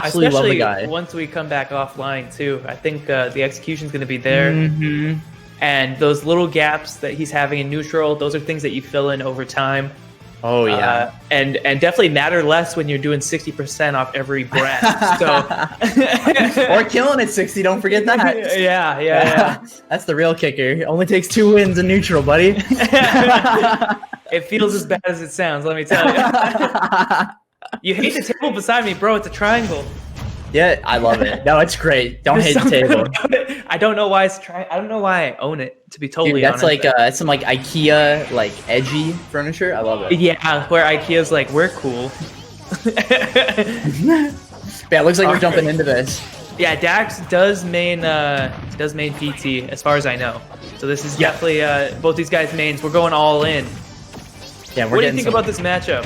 Absolutely love the Especially guy. once we come back offline too. I think the execution's going to be there. Mm-hmm. And those little gaps that he's having in neutral, those are things that you fill in over time. Oh yeah, and definitely matter less when you're doing 60% off every breath. So or killing at 60. Don't forget that. Yeah. That's the real kicker. It only takes 2 wins in neutral, buddy. It feels as bad as it sounds. Let me tell you. You hate the table beside me, bro. It's a triangle. Yeah, I love it. No, it's great. Don't hate the table. I don't know why I don't know why I own it. To be totally Dude, that's honest, like it's some like IKEA like edgy furniture. I love it. yeah, where IKEA's like we're cool. Yeah, it looks like we're jumping into this. Yeah, Dax does main PT as far as I know. So this is definitely both these guys' mains. We're going all in. Yeah, What do you think about this matchup?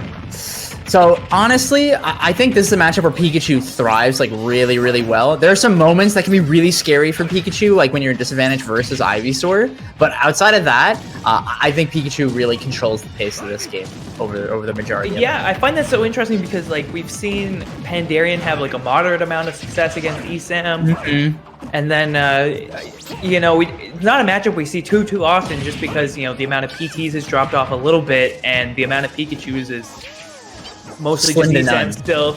So honestly, I think this is a matchup where Pikachu thrives like really, really well. There are some moments that can be really scary for Pikachu, like when you're in disadvantage versus Ivysaur. But outside of that, I think Pikachu really controls the pace of this game over the majority. Yeah, I find that so interesting because like we've seen Pandarian have like a moderate amount of success against ESAM, and then it's not a matchup we see too often just because the amount of PTs has dropped off a little bit and the amount of Pikachus is mostly just ESAM still.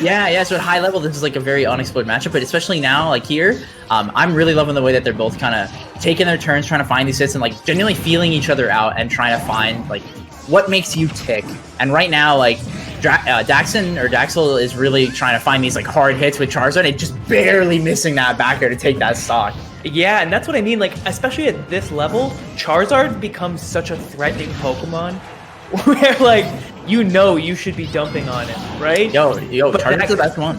yeah. So at high level, this is like a very unexplored matchup, but especially now, like here, I'm really loving the way that they're both kind of taking their turns, trying to find these hits and like genuinely feeling each other out and trying to find like what makes you tick. And right now, like Daxel is really trying to find these like hard hits with Charizard and just barely missing that backer to take that stock. Yeah, and that's what I mean. Like, especially at this level, Charizard becomes such a threatening Pokemon where like you should be dumping on it, right? Yo, Charizard's the best one.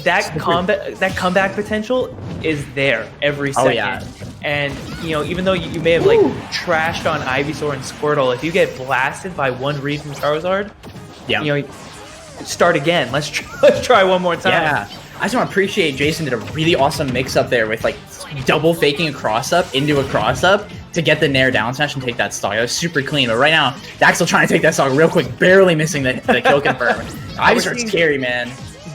That comeback potential is there every second. Oh, yeah. And even though you may have like trashed on Ivysaur and Squirtle, if you get blasted by one read from Charizard, start again. Let's try one more time. Yeah. I just want to appreciate Jason did a really awesome mix up there with like double faking a cross up into a cross up to get the Nair down smash and take that stock. That was super clean. But right now, Daxel trying to take that stock real quick, barely missing the kill confirm. Ivysaur's scary, man.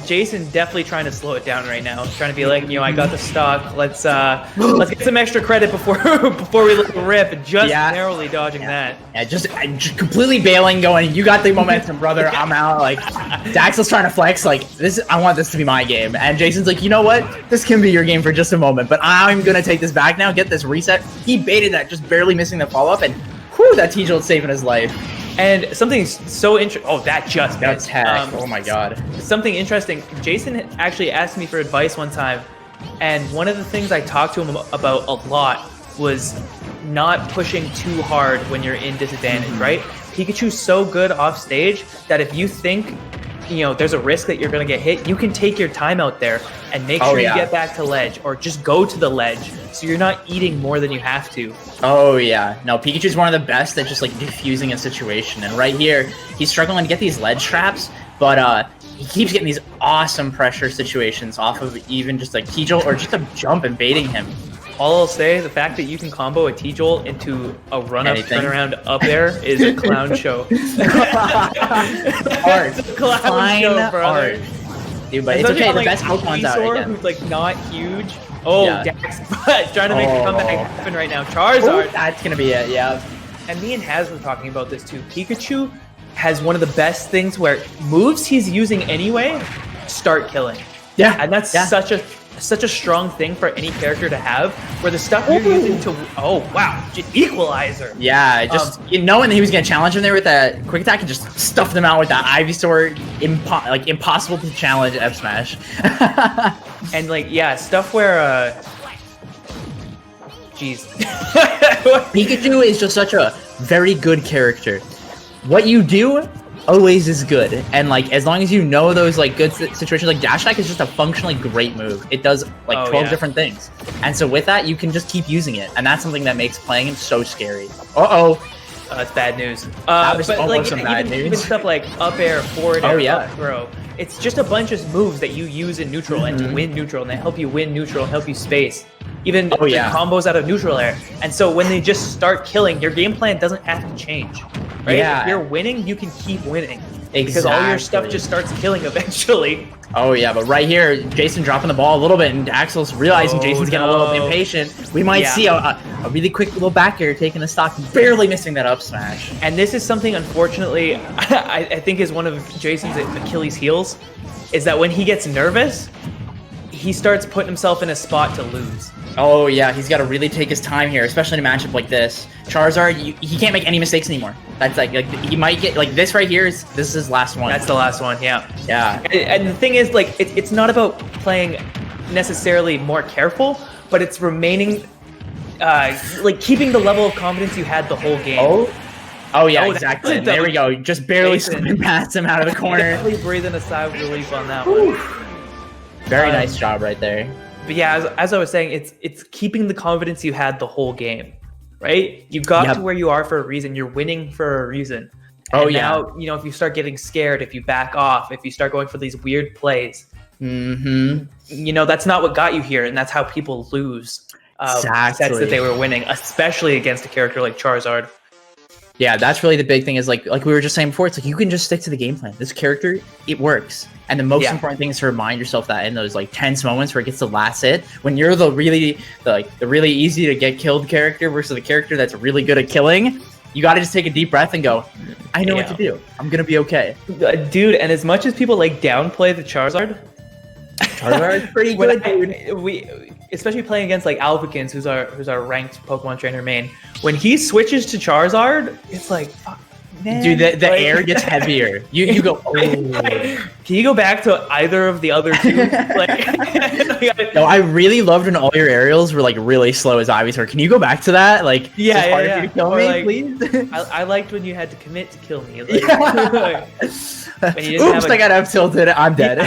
Jason definitely trying to slow it down right now. Trying to be like, I got the stock. Let's get some extra credit before we let it rip. And just narrowly dodging that. Yeah, just completely bailing, going, you got the momentum, brother. I'm out. Like Daxel's trying to flex, like this. I want this to be my game. And Jason's like, you know what? This can be your game for just a moment, but I'm gonna take this back now. Get this reset. He baited that, just barely missing the follow up, and whew, that T-Jolt saving his life. And something so interesting. Oh, that just missed. Oh my god. Something interesting. Jason actually asked me for advice one time, and one of the things I talked to him about a lot was not pushing too hard when you're in disadvantage, right? Pikachu's so good off stage that if you think there's a risk that you're going to get hit, you can take your time out there and make sure you get back to ledge or just go to the ledge so you're not eating more than you have to. Oh yeah. No, Pikachu's one of the best at just like diffusing a situation. And right here, he's struggling to get these ledge traps, but he keeps getting these awesome pressure situations off of even just like T-Jolt or just a jump and baiting him. All I'll say, the fact that you can combo a T-Jolt into a run-up, turnaround up air is a clown show. Art. Clown show, brother. Dude, but it's okay. The best Pokemon's out again. Who's like not huge. Oh, Dax trying to make a comeback happen right now. Charizard. Ooh, that's gonna be it. Yeah. And me and Haz were talking about this too. Pikachu has one of the best things where moves he's using anyway start killing. Yeah. And that's such a strong thing for any character to have, where the stuff you're using to equalizer. Yeah, just knowing that he was gonna challenge him there with that quick attack and just stuff them out with that Ivysaur, impossible to challenge F smash. And stuff where Pikachu is just such a very good character. What you do always is good, and as long as you know those good situations, Dash Attack is just a functionally great move. It does 12 different things, and so with that you can just keep using it, and that's something that makes playing him so scary. That's bad news. That was almost some bad news. Even stuff like up air, forward air, up throw. It's just a bunch of moves that you use in neutral and to win neutral, and they help you win neutral, help you space. Even combos out of neutral air. And so when they just start killing, your game plan doesn't have to change. Right? Yeah. If you're winning, you can keep winning. Because all your stuff just starts killing eventually. Oh yeah, but right here, Jason dropping the ball a little bit, and Daxel's realizing Jason's getting a little impatient. We might see a really quick little back air taking the stock, barely missing that up smash. And this is something, unfortunately, I think is one of Jason's Achilles' heels, is that when he gets nervous, he starts putting himself in a spot to lose. Oh yeah, he's got to really take his time here, especially in a matchup like this. Charizard, he can't make any mistakes anymore. That's like he might get like this right here. This is his last one. That's the last one. Yeah. Yeah. And the thing is, like, it's not about playing necessarily more careful, but it's remaining, like, keeping the level of confidence you had the whole game. Oh yeah, exactly. There we go. Just barely slipping past him out of the corner. Definitely breathing a sigh of relief on that one. Very nice job right there. But yeah, as I was saying, it's keeping the confidence you had the whole game, right? You got to where you are for a reason. You're winning for a reason. And now, you know, if you start getting scared, if you back off, if you start going for these weird plays, you know, that's not what got you here, and that's how people lose sets that they were winning, especially against a character like Charizard. Yeah, that's really the big thing is like we were just saying before, it's like you can just stick to the game plan. This character, it works. And the most important thing is to remind yourself that in those like tense moments where it gets the last hit, when you're the really easy to get killed character versus the character that's really good at killing, you got to just take a deep breath and go, I know what to do. I'm going to be okay. Dude, and as much as people like downplay the Charizard's pretty good, dude. Especially playing against like Alvakins, who's our ranked Pokemon trainer main. When he switches to Charizard, it's like, fuck, man. Dude, the air gets heavier. You go, oh. Can you go back to either of the other two? No, I really loved when all your aerials were like really slow as Ivysaur. Can you go back to that? Like, yeah. For you to kill me, like, please? I liked when you had to commit to kill me. Like, oops, I got up tilted. I'm dead.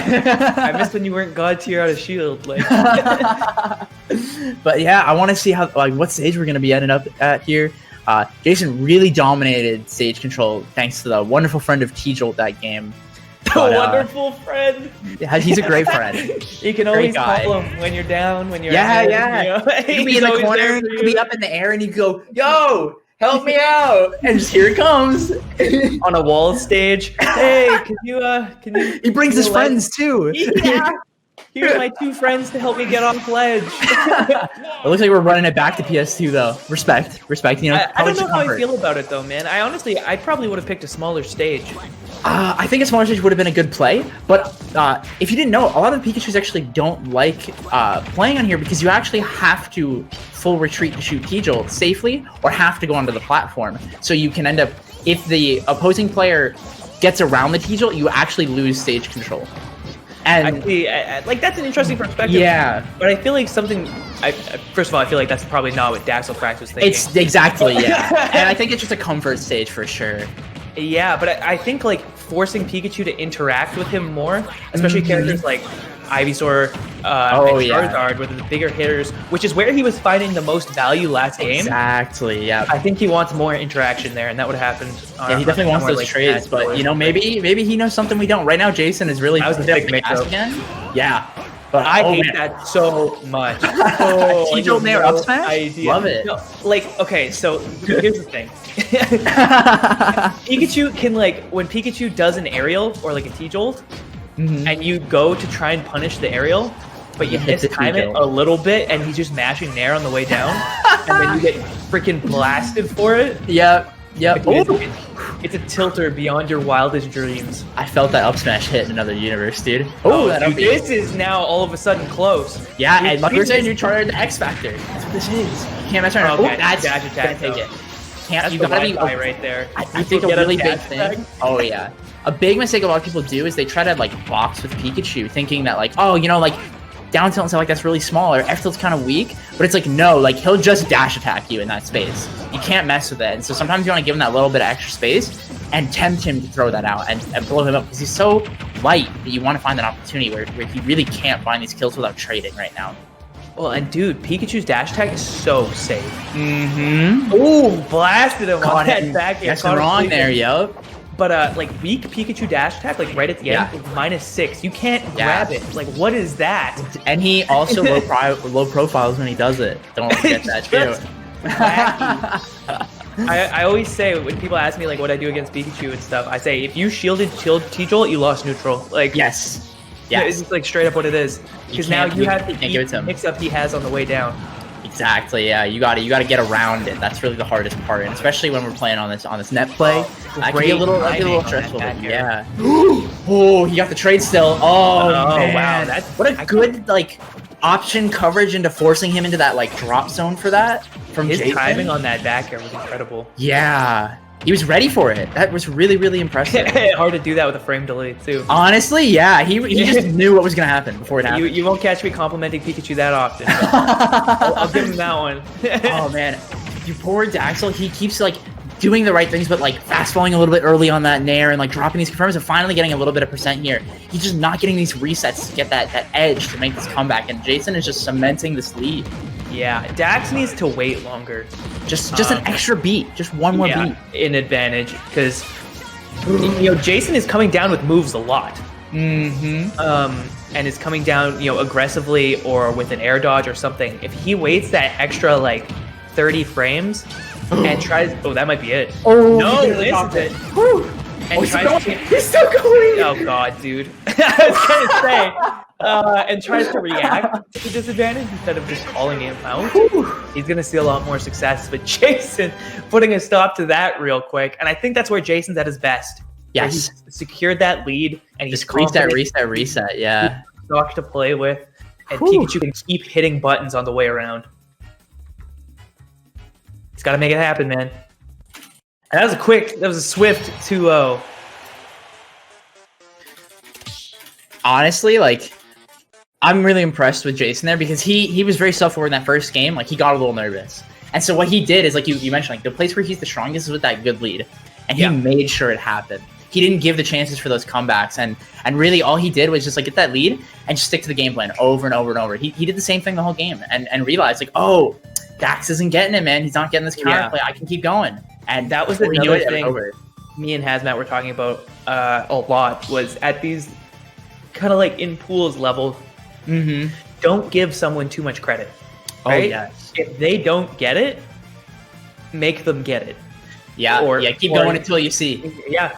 I missed when you weren't God tier out of shield. Like, but yeah, I want to see how what stage we're gonna be ending up at here. Jason really dominated stage control thanks to the wonderful friend of T-Jolt that game. Wonderful friend. Yeah, he's a great friend. You can always call him when you're down, when you're ahead, you know? You be in the corner, you could be up in the air, and you go, yo, help me out, and just here it comes on a wall stage. Hey, can you? He brings his friends too. Yeah. Here's my two friends to help me get off ledge. It looks like we're running it back to PS2 though. Respect. You know, I don't know how I feel about it though, man. I probably would have picked a smaller stage. I think a smaller stage would have been a good play, but if you didn't know, a lot of the Pikachus actually don't like playing on here because you actually have to full retreat to shoot T-Jolt safely or have to go onto the platform. So you can end up, if the opposing player gets around the T-Jolt, you actually lose stage control. And actually, like, that's an interesting perspective. Yeah, but I feel like first of all, I feel like that's probably not what Daxelfrax was thinking. It's exactly, yeah. And I think it's just a comfort stage for sure. Yeah, but I think like forcing Pikachu to interact with him more, especially characters like Ivysaur and Charizard, with the bigger hitters, which is where he was finding the most value last game. Exactly, yeah. I think he wants more interaction there, and that would have happened. Yeah, he definitely wants those trades, but you know, maybe he knows something we don't. Right now, Jason is really again. Yeah, but I hate that so much. T-Jolt Nair up smash? Love it. No, like, okay, so here's the thing. Pikachu can, like, when Pikachu does an aerial or like a T-Jolt, and you go to try and punish the aerial, but you mistime it a little bit, and he's just mashing Nair on the way down, and then you get freaking blasted for it. Yep. It's a tilter beyond your wildest dreams. I felt that up smash hit in another universe, dude. Dude, this is now all of a sudden close. Yeah, and like we were saying, you tried the X Factor. That's what this is. You can't mess around. Okay, that's dash attack. Take it. That's you gotta be right there. I think a really big thing. Oh yeah, a big mistake a lot of people do is they try to like box with Pikachu, thinking that like, oh, you know, like down tilt and stuff like that's really small, or F tilt's kind of weak. But it's like, no, like he'll just dash attack you in that space. You can't mess with it. And so sometimes you want to give him that little bit of extra space and tempt him to throw that out and blow him up because he's so light that you want to find that opportunity where he really can't find these kills without trading right now. Well, and dude, Pikachu's dash attack is so safe. Ooh, blasted him on that back. That's wrong there, yo. But like weak Pikachu dash attack, like right at the end, is -6. You can't grab it. Like, what is that? And he also low profiles when he does it. Don't forget that too. I always say when people ask me like what I do against Pikachu and stuff, I say if you shielded T-Jolt, you lost neutral. Like Yes. yeah, Yes. it's like straight up what it is. Because now you have the can't give it to him. mix-up he has on the way down. Exactly. Yeah. You got to get around it. That's really the hardest part, and especially when we're playing on this net play, that can be a little stressful. Yeah. Oh, he got the trade still. Oh man. Wow. What a good like option coverage into forcing him into that like drop zone for that from His Jason. timing on that back air was incredible. Yeah. He was ready for it. That was really, really impressive. Hard to do that with a frame delay too. Honestly, yeah. He just knew what was gonna happen before it happened. You won't catch me complimenting Pikachu that often. I'll give him that one. Oh man, you poor Daxel. He keeps like doing the right things, but like fast falling a little bit early on that nair and like dropping these confirms and finally getting a little bit of percent here. He's just not getting these resets to get that edge to make this comeback, and Jason is just cementing this lead. Yeah, Dax needs to wait longer. Just an extra beat, just one more beat. In advantage, because Jason is coming down with moves a lot. And is coming down aggressively or with an air dodge or something. If he waits that extra like 30 frames and tries, that might be it. Oh no, this is it. And he's still going. Oh god, dude. I was gonna say. And tries to react to disadvantage instead of just calling him out. He's going to see a lot more success. But Jason putting a stop to that real quick. And I think that's where Jason's at his best. Yes. He's secured that lead. And he's reset. Yeah. Stock to play with. And Pikachu can keep hitting buttons on the way around. He's got to make it happen, man. And that was a swift 2-0. Honestly, like, I'm really impressed with Jason there because he was very self-aware in that first game. Like, he got a little nervous. And so what he did is, like you mentioned, like, the place where he's the strongest is with that good lead. And he made sure it happened. He didn't give the chances for those comebacks. And really all he did was just, like, get that lead and just stick to the game plan over and over and over. He did the same thing the whole game and realized, like, oh, Dax isn't getting it, man. He's not getting this counter play. I can keep going. And that was another thing me and Hazmat were talking about a lot was at these kind of like in pools level. Don't give someone too much credit. Right? Oh, yes. If they don't get it, make them get it. Yeah. Keep going until you see. Yeah.